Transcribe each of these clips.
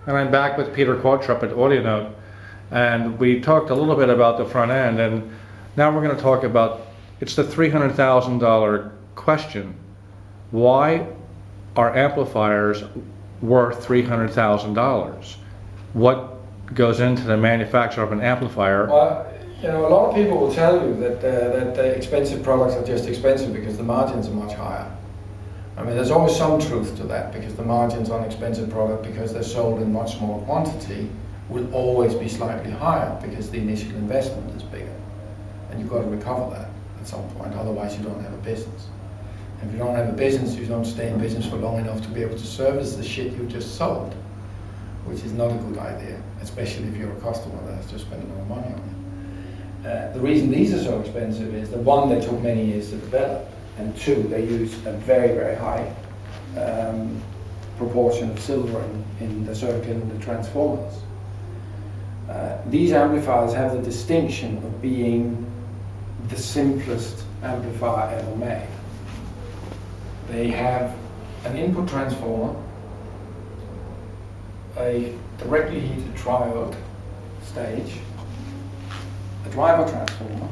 And I'm back with Peter Qvortrup at AudioNote, and we talked a little bit about the front end, and now we're going to talk about, it's the $300,000 question. Why are amplifiers worth $300,000? What goes into the manufacture of an amplifier? Well, you know, a lot of people will tell you that the expensive products are just expensive because the margins are much higher. I mean, there's always some truth to that, because the margins on expensive product, because they're sold in much smaller quantity, will always be slightly higher because the initial investment is bigger. And you've got to recover that at some point, otherwise you don't have a business. And if you don't have a business, you don't stay in business for long enough to be able to service the shit you just sold, which is not a good idea, especially if you're a customer that has to spend a lot of money on it. The reason these are so expensive is that, one, they took many years to develop, and two, they use a very, very high proportion of silver in the circuit and the transformers. These amplifiers have the distinction of being the simplest amplifier ever made. They have an input transformer, a directly heated triode stage, a driver transformer,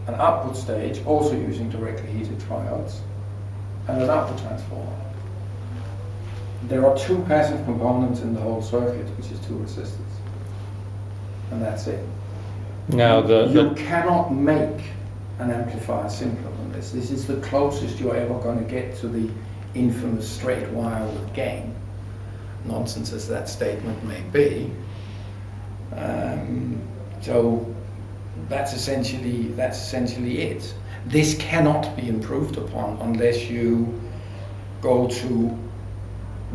an output stage also using directly heated triodes, and an output transformer. There are two passive components in the whole circuit, which is two resistors, and that's it. Now you cannot make an amplifier simpler than this. This is the closest you're ever going to get to the infamous straight wire with gain, nonsense as that statement may be. So that's essentially it. This cannot be improved upon unless you go to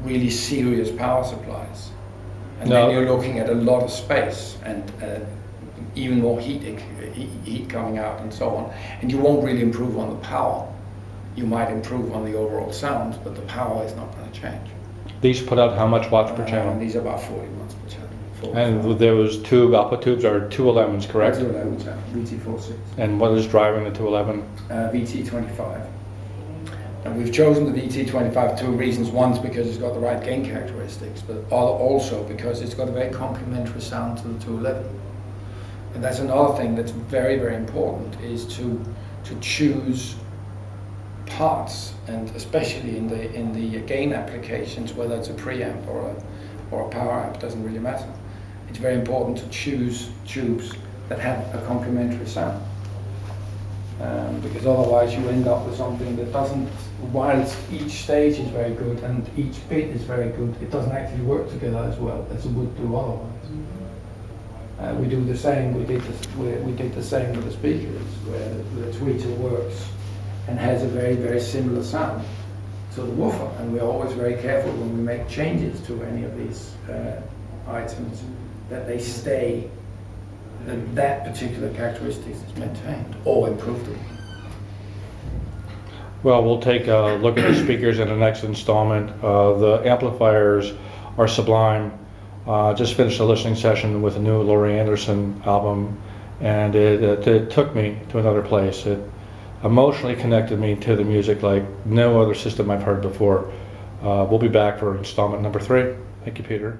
really serious power supplies, and then you're looking at a lot of space and even more heat coming out and so on, and you won't really improve on the power. You might improve on the overall sound, but the power is not going to change. These put out how much watts per channel? These are about 40 watts per channel. And those two output tubes are 211s, correct? 211 channel, VT46. And what is driving the 211? VT25. And we've chosen the VT25 for two reasons. One is because it's got the right gain characteristics, but also because it's got a very complementary sound to the 211. And that's another thing that's very, very important, is to choose parts, and especially in the gain applications, whether it's a preamp or a power amp, doesn't really matter. It's very important to choose tubes that have a complementary sound, because otherwise you end up with something that doesn't, whilst each stage is very good and each bit is very good, it doesn't actually work together as well as it would do otherwise. We do the same. We did the same with the speakers, where the tweeter works and has a very, very similar sound to the woofer, and we're always very careful when we make changes to any of these items that they stay, that particular characteristics is maintained or improved upon. Well, we'll take a look at the speakers in the next installment. The amplifiers are sublime. Just finished a listening session with a new Laurie Anderson album, and it took me to another place. It emotionally connected me to the music like no other system I've heard before. We'll be back for installment number 3. Thank you, Peter.